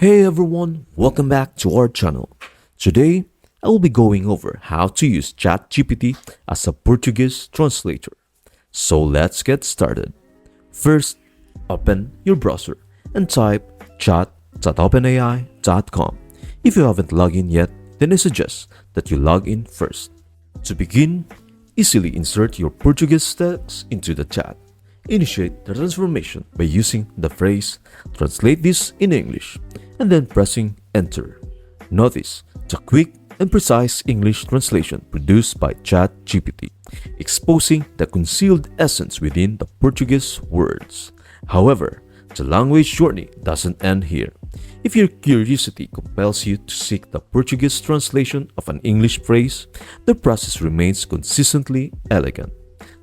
Hey everyone, welcome back to our channel. Today, I will be going over how to use ChatGPT as a Portuguese translator. So let's get started. First, open your browser and type chat.openai.com. If you haven't logged in yet, then I suggest that you log in first. To begin, easily insert your Portuguese text into the chat. Initiate the transformation by using the phrase "translate this in English" and then pressing enter. Notice the quick and precise English translation produced by ChatGPT, exposing the concealed essence within the Portuguese words. However, the language journey doesn't end here. If your curiosity compels you to seek the Portuguese translation of an English phrase, the process remains consistently elegant.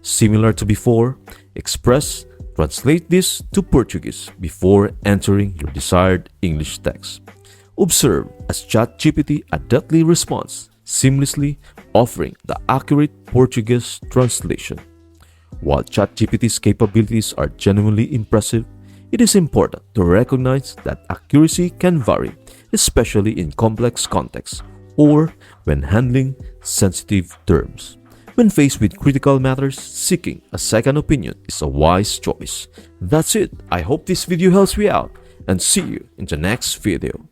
Similar to before, translate this to Portuguese before entering your desired English text. Observe as ChatGPT adeptly responds, seamlessly offering the accurate Portuguese translation. While ChatGPT's capabilities are genuinely impressive, it is important to recognize that accuracy can vary, especially in complex contexts or when handling sensitive terms. When faced with critical matters, seeking a second opinion is a wise choice. That's it. I hope this video helps you out and see you in the next video.